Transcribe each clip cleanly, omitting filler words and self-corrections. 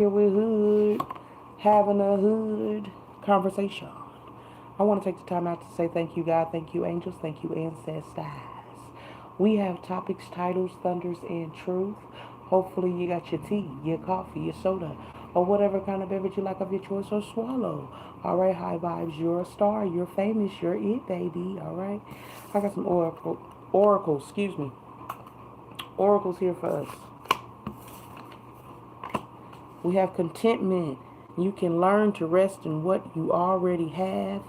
Here with Hood, having a Hood conversation. I want to take the time out to say thank you, God, thank you, angels, thank you, ancestors. We have topics, titles, thunders, and truth. Hopefully, you got your tea, your coffee, your soda, or whatever kind of beverage you like of your choice or swallow. All right, high vibes. You're a star. You're famous. You're it, baby. All right. I got some oracles. Excuse me. Oracles here for us. We have contentment. You can learn to rest in what you already have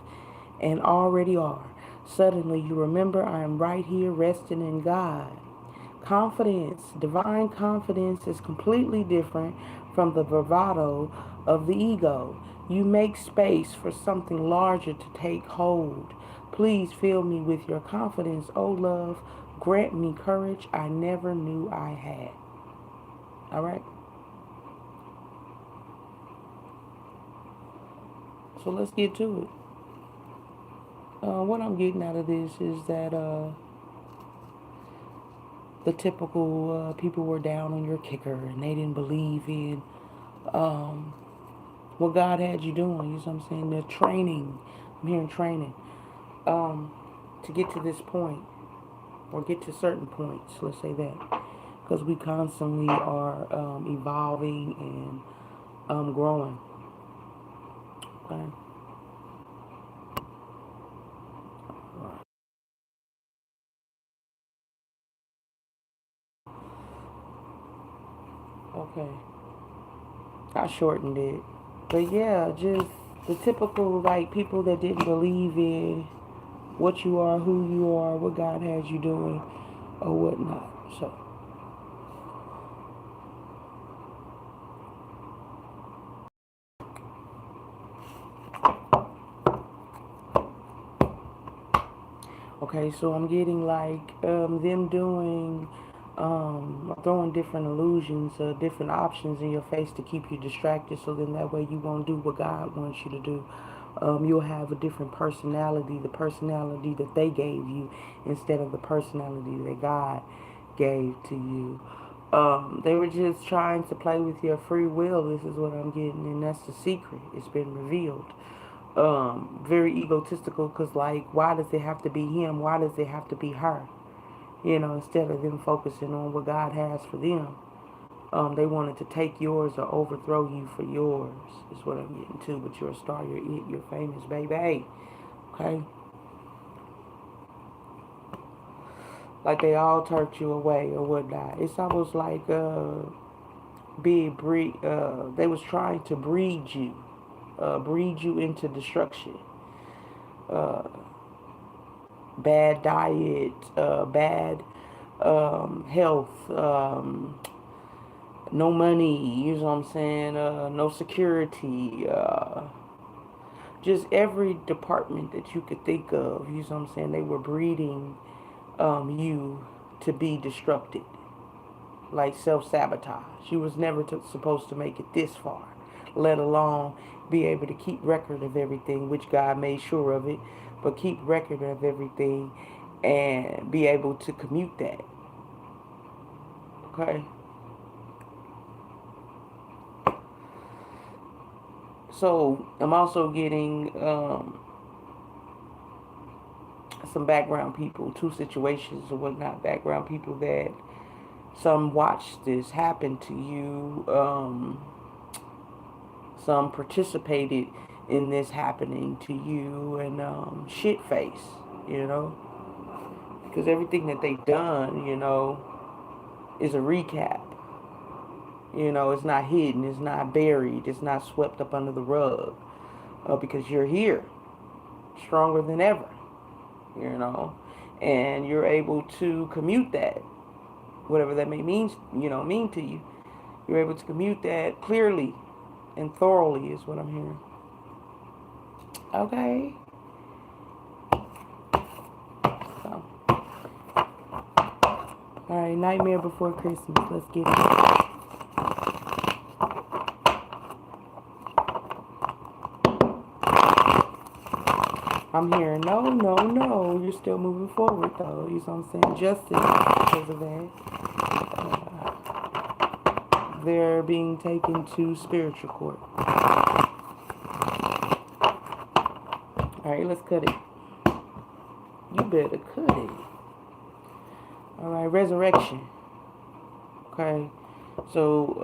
and already are. Suddenly you remember I am right here resting in God. Confidence, divine confidence is completely different from the bravado of the ego. You make space for something larger to take hold. Please fill me with your confidence, oh love. Grant me courage I never knew I had. All right? So let's get to it. What I'm getting out of this is that the typical people were down on your kicker and they didn't believe in um, what God had you doing. You know what I'm saying? The training. I'm hearing training to get to this point or get to certain points. Let's say that because we constantly are evolving and growing. Okay. Okay. I shortened it. But yeah, just the typical like people that didn't believe in what you are, who you are, what God has you doing, or whatnot. So, okay, so I'm getting like them doing, throwing different illusions, different options in your face to keep you distracted. So then that way you won't do what God wants you to do. You'll have a different personality, the personality that they gave you instead of the personality that God gave to you. They were just trying to play with your free will. This is what I'm getting, and that's the secret. It's been revealed. Very egotistical because, like, why does it have to be him? Why does it have to be her? You know, instead of them focusing on what God has for them, they wanted to take yours or overthrow you for yours. Is what I'm getting to. But you're a star. You're it. You're famous, baby. Okay. Like they all turned you away or whatnot. It's almost like they was trying to breed you into destruction. Uh, Bad diet, bad health, no money. You know what I'm saying? No security. Just every department that you could think of. You know what I'm saying? They were breeding you to be destructed, like self-sabotage. You was never supposed to make it this far, let alone be able to keep record of everything, which God made sure of it, but keep record of everything and be able to commute that. Okay? So I'm also getting some background people, two situations or whatnot, background people that some watched this happen to you. Some participated in this happening to you and shit face, you know, because everything that they've done, you know, is a recap. You know, it's not hidden, it's not buried, it's not swept up under the rug, because you're here, stronger than ever, you know, and you're able to commute that, whatever that may mean, mean to you. You're able to commute that clearly and thoroughly is what I'm hearing. Okay. So, all right, Nightmare Before Christmas. Let's get it. I'm hearing no, no, no. You're still moving forward, though. You know what I'm saying? Justice because of that. They're being taken to spiritual court. Alright, let's cut it. You better cut it. Alright, resurrection. Okay. So,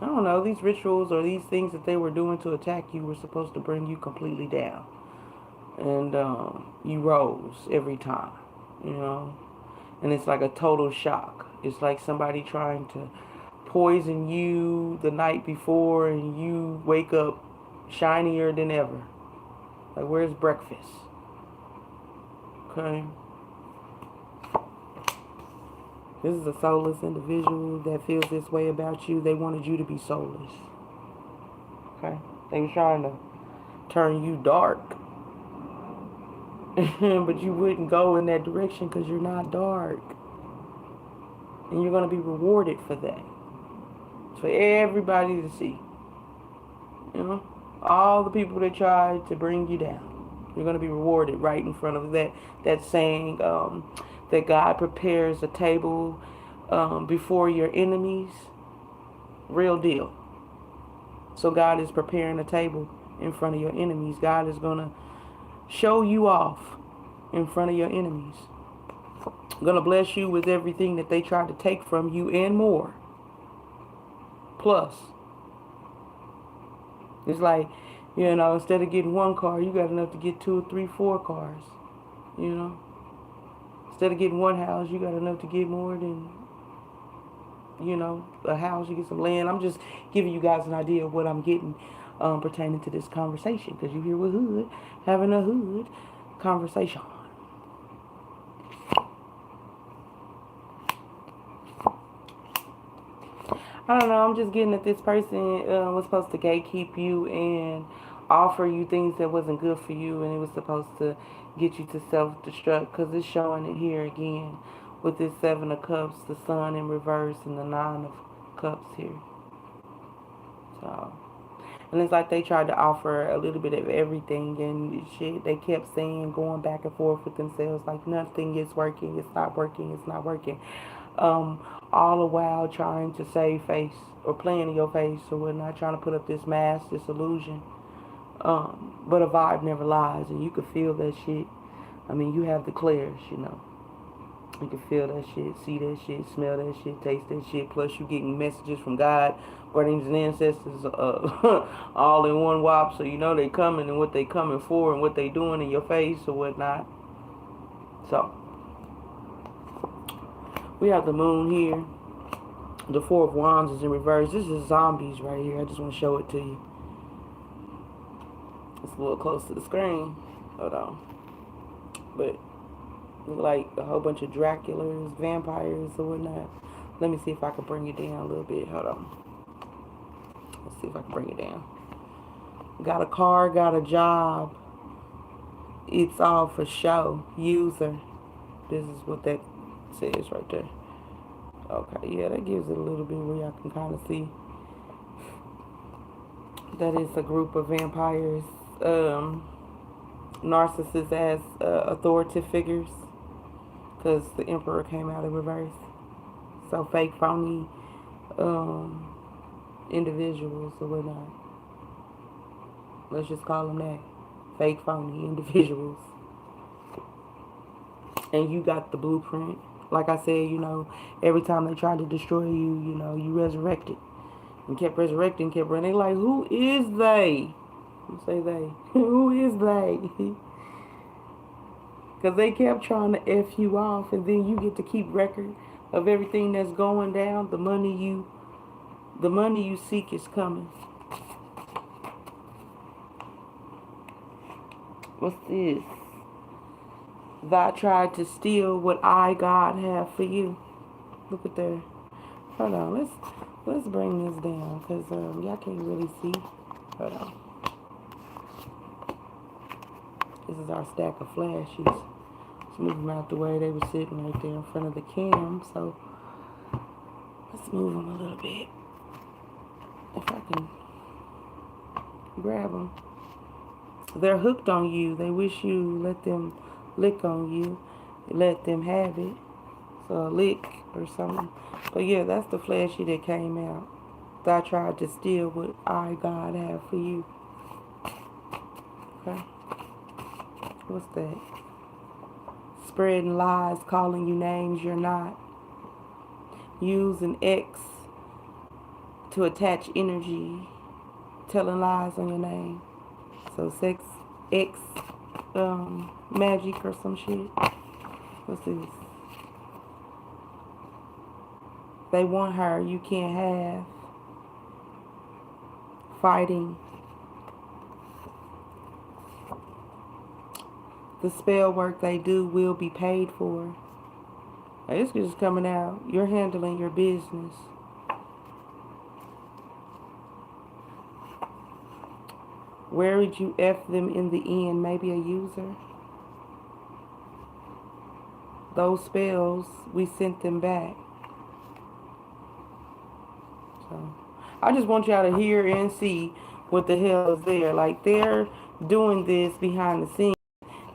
I don't know, these rituals or these things that they were doing to attack you were supposed to bring you completely down. And you rose every time, you know. And it's like a total shock. It's like somebody trying to poison you the night before and you wake up shinier than ever. Like, where's breakfast? Okay. This is a soulless individual that feels this way about you. They wanted you to be soulless. Okay? They were trying to turn you dark. But you wouldn't go in that direction because you're not dark. And you're going to be rewarded for that. It's for everybody to see. You know? All the people that tried to bring you down. You're going to be rewarded right in front of that saying that God prepares a table before your enemies. Real deal. So God is preparing a table in front of your enemies. God is going to show you off in front of your enemies. Going to bless you with everything that they tried to take from you and more. Plus. It's like, you know, instead of getting one car, you got enough to get 2, 3, 4 cars. You know? Instead of getting one house, you got enough to get more than, you know, a house. You get some land. I'm just giving you guys an idea of what I'm getting pertaining to this conversation. Because you're here with Hood, having a Hood conversation. I don't know. I'm just getting that this person was supposed to gatekeep you and offer you things that wasn't good for you. And it was supposed to get you to self-destruct. Because it's showing it here again with this 7 of Cups, the Sun in reverse, and the 9 of Cups here. So, and it's like they tried to offer a little bit of everything and shit. They kept saying, going back and forth with themselves, like nothing is working, it's not working, it's not working. All the while trying to save face or playing in your face or whatnot, trying to put up this mask, this illusion. But a vibe never lies, and you can feel that shit. I mean, you have the clairs, you know. You can feel that shit, see that shit, smell that shit, taste that shit. Plus, you getting messages from God, guardians and ancestors, all in one whop. So you know they coming and what they coming for and what they doing in your face or whatnot. So we have the Moon here. The 4 of Wands is in reverse. This is zombies right here. I just want to show it to you. It's a little close to the screen. Hold on. But look like a whole bunch of Draculas, vampires or whatnot. Let me see if I can bring it down a little bit. Hold on. Let's see if I can bring it down. Got a car, got a job. It's all for show. User. This is what that says right there. Okay, yeah, that gives it a little bit where y'all can kind of see that it's a group of vampires, narcissists as authoritative figures, because the Emperor came out in reverse. So fake, phony individuals or whatnot. Let's just call them that. Fake, phony individuals. And you got the blueprint. Like I said, you know, every time they tried to destroy you, you know, you resurrected. And kept resurrecting, kept running. They like, who is they? You say they. Who is they? Because they kept trying to F you off. And then you get to keep record of everything that's going down. The money you seek is coming. What's this? Thou tried to steal what I, God, have for you. Look at there. Hold on. Let's bring this down because y'all can't really see. Hold on. This is our stack of flashes. Let's move them out the way. They were sitting right there in front of the cam. So let's move them a little bit. If I can grab them. They're hooked on you. They wish you let them lick on you. Let them have it. So a lick or something. But yeah, that's the flashy that came out. That I tried to steal what I, God, have for you. Okay? What's that? Spreading lies, calling you names you're not. Use an X to attach energy, telling lies on your name. So sex, X, magic or some shit. What's this? They want her, you can't have. Fighting. The spell work they do will be paid for. Now, this is coming out. You're handling your business. Where would you F them in the end? Maybe a user? Those spells, we sent them back. So, I just want y'all to hear and see what the hell is there. Like, they're doing this behind the scenes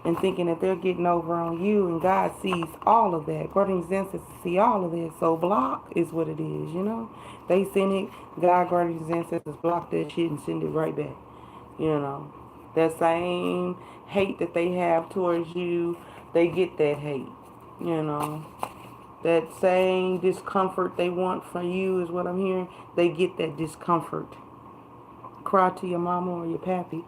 and thinking that they're getting over on you, and God sees all of that. Guardians ancestors see all of this. So block is what it is, you know. They send it, God, guardians ancestors block that shit and send it right back. You know, that same hate that they have towards you, they get that hate. You know, that same discomfort they want from you is what I'm hearing. They get that discomfort. Cry to your mama or your pappy.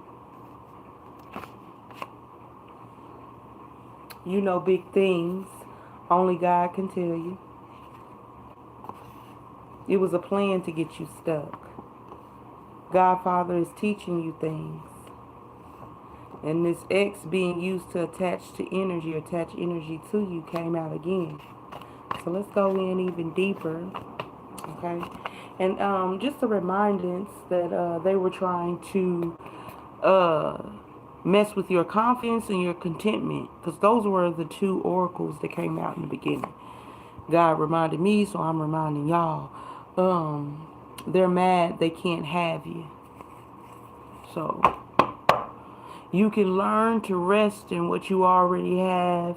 You know big things. Only God can tell you. It was a plan to get you stuck. Godfather is teaching you things. And this X being used to attach to energy, attach energy to you, came out again. So let's go in even deeper. Okay? And just a reminder that they were trying to mess with your confidence and your contentment, because those were the two oracles that came out in the beginning. God reminded me, so I'm reminding y'all. They're mad they can't have you. So you can learn to rest in what you already have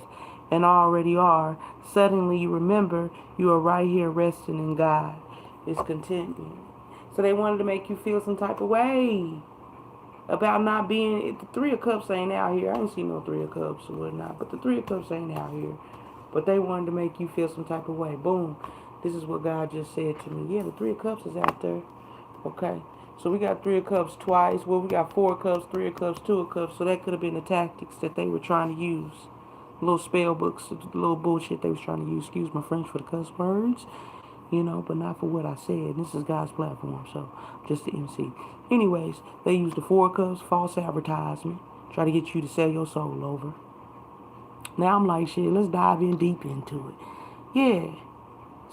and already are. Suddenly you remember you are right here resting in God. It's contentment. So they wanted to make you feel some type of way about not being. The Three of Cups ain't out here. I ain't seen no Three of Cups or whatnot, but the Three of Cups ain't out here. But they wanted to make you feel some type of way. Boom. This is what God just said to me. Yeah, the Three of Cups is out there. Okay. So we got Three of Cups twice. Well, we got Four of Cups, Three of Cups, Two of Cups. So that could have been the tactics that they were trying to use. Little spell books, little bullshit they was trying to use. Excuse my French for the cuss words. You know, but not for what I said. This is God's platform, so just the MC. Anyways, they used the Four of Cups, false advertisement, try to get you to sell your soul over. Now I'm like, shit, let's dive in deep into it. Yeah.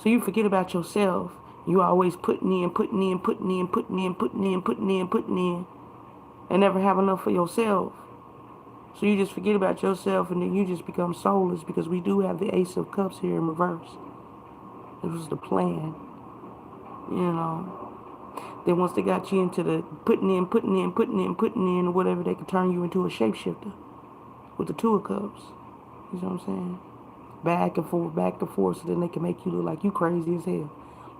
So you forget about yourself. You always putting in, and never have enough for yourself. So you just forget about yourself, and then you just become soulless, because we do have the Ace of Cups here in reverse. It was the plan, you know. Then once they got you into the putting in, or whatever, they could turn you into a shapeshifter with the Two of Cups. You know what I'm saying? Back and forth, so then they can make you look like you crazy as hell.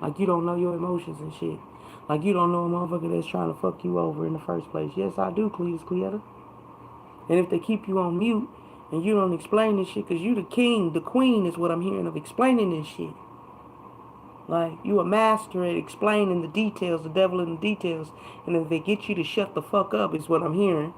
Like you don't know your emotions and shit. Like you don't know a motherfucker that's trying to fuck you over in the first place. Yes, I do, Cletus. And if they keep you on mute and you don't explain this shit, because you the king, the queen is what I'm hearing of explaining this shit. Like, you a master at explaining the details, the devil in the details. And if they get you to shut the fuck up, is what I'm hearing.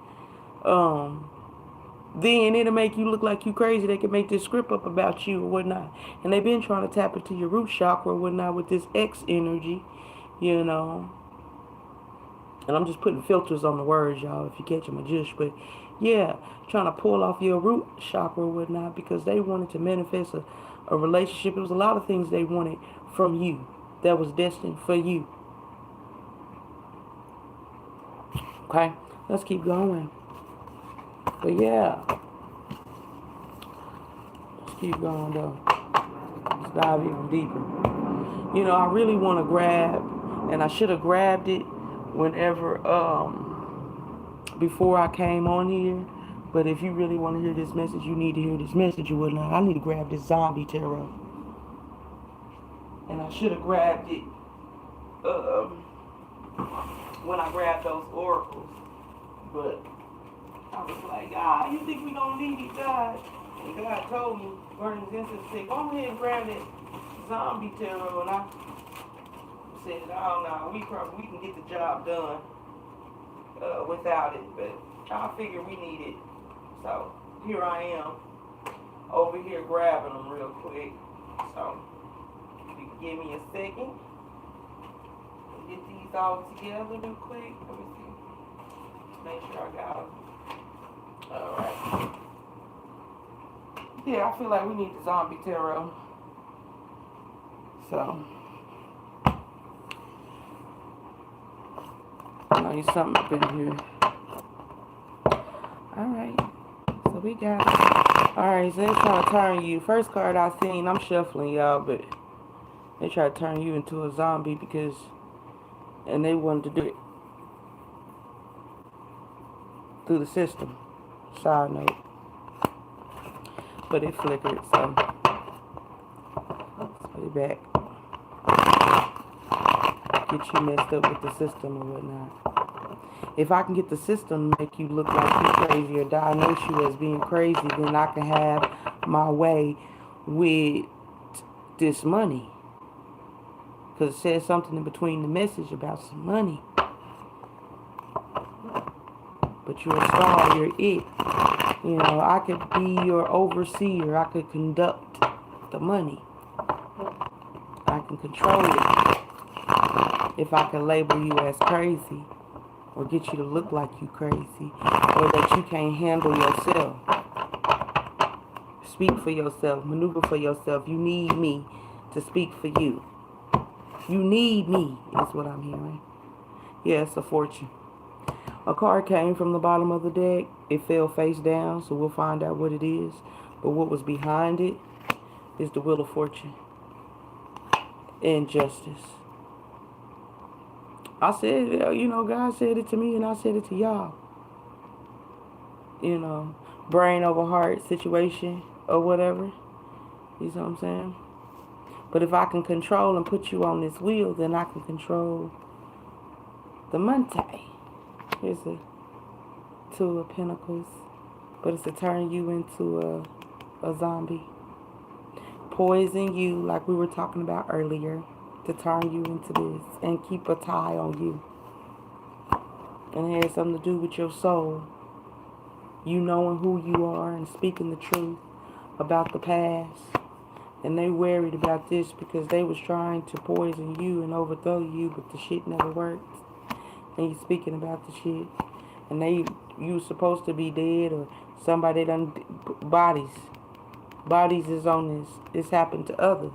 Then it'll make you look like you crazy. They can make this script up about you or whatnot. And they've been trying to tap into your root chakra or whatnot with this X energy, you know. And I'm just putting filters on the words, y'all, if you catch my gist. But, yeah, trying to pull off your root chakra or whatnot, because they wanted to manifest a relationship. It was a lot of things they wanted from you that was destined for you. Okay, let's keep going. But yeah, let's keep going though. Let's dive even deeper. You know, I really want to grab, and I should have grabbed it whenever before I came on here. But if you really want to hear this message, you need to hear this message or whatnot. I need to grab this zombie tarot. And I should have grabbed it when I grabbed those oracles. But I was like, God, you think we don't need it, God? And God told me, burning incense, said, go ahead and grab that zombie tarot. And I said, oh no, we can get the job done without it. But I figured we need it. So here I am, over here grabbing them real quick. So if you can give me a second, get these all together real quick. Let me see. Make sure I got them. Alright. Yeah, I feel like we need the zombie tarot. So I know there's something up in here. Alright. So we got it. Alright, so they're trying to turn you. First card I seen, I'm shuffling y'all, but they try to turn you into a zombie because, and they wanted to do it through the system. Side note. But it flickered, so let's put it back. Get you messed up with the system or whatnot. If I can get the system to make you look like you're crazy or diagnose you as being crazy, then I can have my way with this money. Because it says something in between the message about some money. But you're a star, you're it. You know, I could be your overseer. I could conduct the money. I can control it. If I can label you as crazy, or get you to look like you crazy, or that you can't handle yourself. Speak for yourself, maneuver for yourself. You need me to speak for you. You need me, is what I'm hearing. Yeah, it's a fortune. A card came from the bottom of the deck. It fell face down, so we'll find out what it is. But what was behind it is the Wheel of Fortune and Justice. I said, you know, God said it to me and I said it to y'all. You know, brain over heart situation or whatever. You know what I'm saying? But if I can control and put you on this wheel, then I can control the Monte. Here's a Two of Pentacles. But it's to turn you into a zombie. Poison you like we were talking about earlier. To turn you into this and keep a tie on you. And it has something to do with your soul. You knowing who you are and speaking the truth about the past. And they worried about this because they was trying to poison you and overthrow you, but the shit never worked. And you speaking about the shit. And you supposed to be dead or somebody done bodies. Bodies is on this. This happened to others.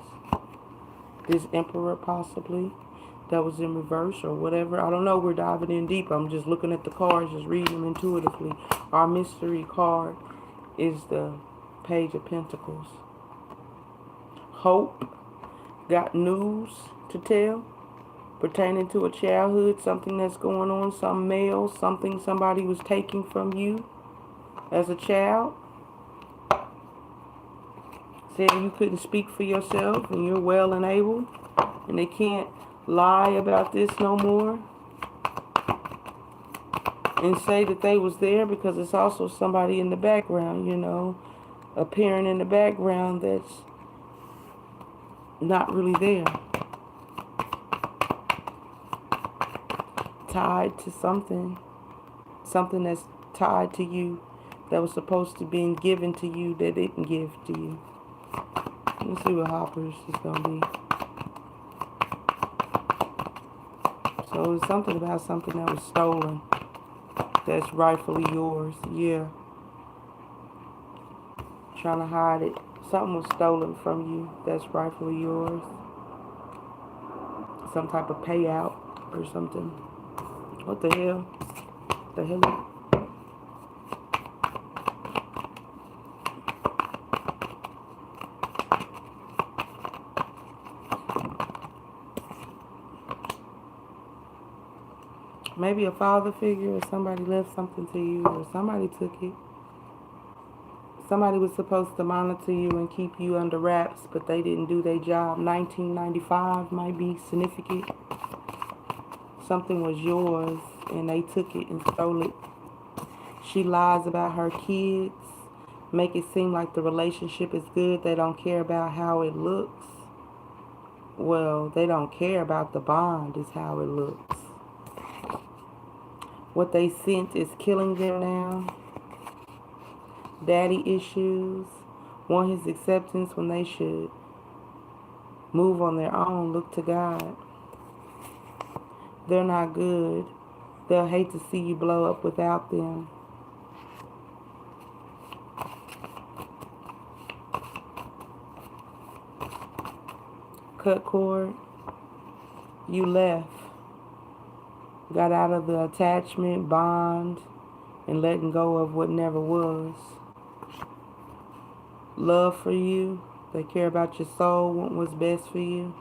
This emperor possibly that was in reverse or whatever. I don't know. We're diving in deep. I'm just looking at the cards, just reading them intuitively. Our mystery card is the Page of Pentacles. Hope. Got news to tell pertaining to a childhood, something that's going on, some mail, something somebody was taking from you as a child. Said you couldn't speak for yourself and you're well and able and they can't lie about this no more and say that they was there, because it's also somebody in the background, you know, appearing in the background that's not really there. Tied to something that's tied to you that was supposed to be given to you that didn't give to you. Let's see what Hoppers is going to be. So it's something about something that was stolen that's rightfully yours. Yeah. Trying to hide it. Something was stolen from you that's rightfully yours. Some type of payout or something. What the hell? The hell? Maybe a father figure or somebody left something to you or somebody took it. Somebody was supposed to monitor you and keep you under wraps, but they didn't do their job. 1995 might be significant. Something was yours and they took it and stole it. She lies about her kids, make it seem like the relationship is good. They don't care about how it looks. Well, they don't care about the bond is how it looks. What they sent is killing them now. Daddy issues. Want his acceptance when they should move on their own. Look to God. They're not good. They'll hate to see you blow up without them. Cut cord. You left. Got out of the attachment, bond, and letting go of what never was. Love for you. They care about your soul, want what's best for you.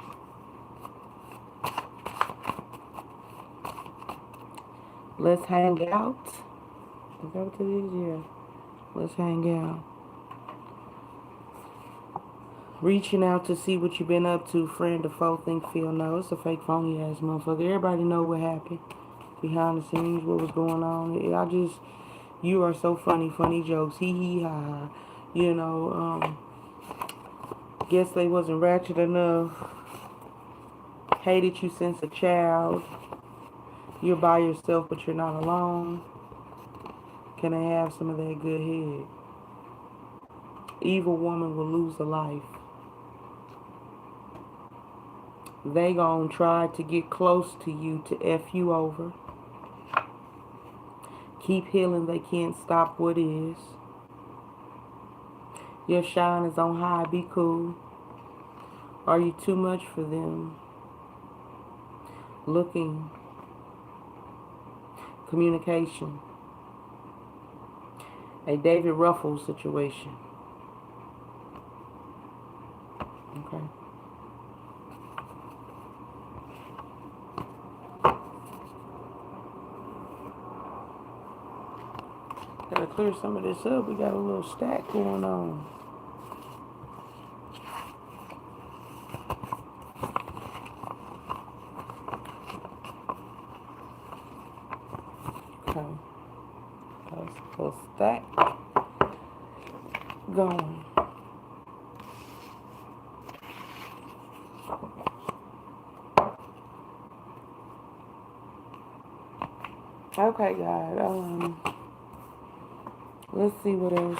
Let's hang out. Is that what it is? Yeah. Let's hang out. Reaching out to see what you've been up to. Friend or foe, think, feel, no. It's a fake, phony ass motherfucker. Everybody know what happened behind the scenes, what was going on. You are so funny. Funny jokes. Hee hee ha ha. You know, guess they wasn't ratchet enough. Hated you since a child. You're by yourself, but you're not alone. Can I have some of that good head? Evil woman will lose a life. They gon' try to get close to you to F you over. Keep healing, they can't stop what is. Your shine is on high, be cool. Are you too much for them? Looking. Communication. A David Ruffles situation. Okay. Gotta clear some of this up. We got a little stack going on. Okay. That's a little stack going. Okay, guys. Let's see what else.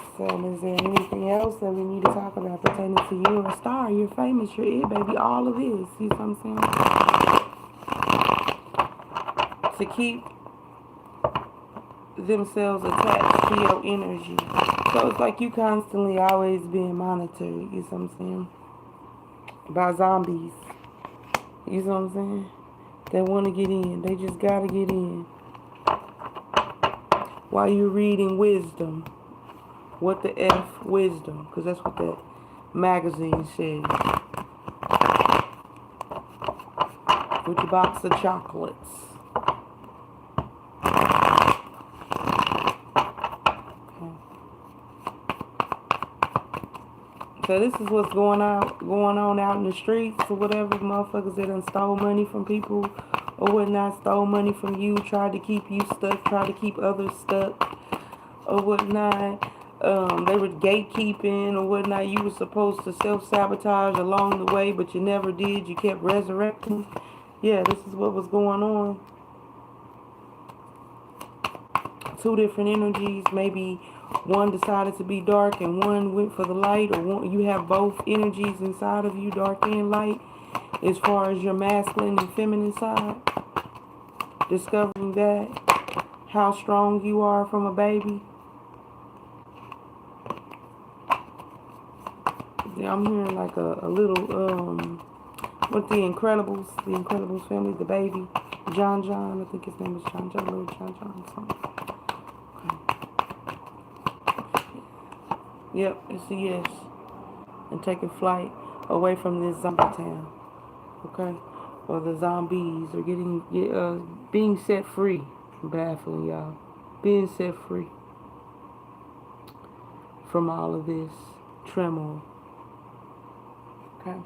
Is there anything else that we need to talk about pertaining to you? You're a star. You're famous. You're it, baby. All of this. You know what I'm saying? To keep themselves attached to your energy. So it's like you constantly always being monitored. You know what I'm saying? By zombies. You know what I'm saying? They want to get in. They just got to get in. While you're reading wisdom. What the F wisdom? Because that's what that magazine said. With your box of chocolates. Okay. So this is what's going on out in the streets or whatever. Motherfuckers that done stole money from people or whatnot, stole money from you, tried to keep you stuck, tried to keep others stuck or whatnot. They were gatekeeping or whatnot. You were supposed to self-sabotage along the way, but you never did. You kept resurrecting. Yeah, this is what was going on. Two different energies. Maybe one decided to be dark and one went for the light, or one, you have both energies inside of you, dark and light, as far as your masculine and feminine side. Discovering that, how strong you are from a baby. Yeah, I'm hearing like a little, with the Incredibles family, the baby, John, I think his name is John, little John, something. Okay. Yep, it's a yes. And taking flight away from this zombie town, okay? Or the zombies are being set free. I'm baffling y'all. Being set free. from all of this tremor. Okay.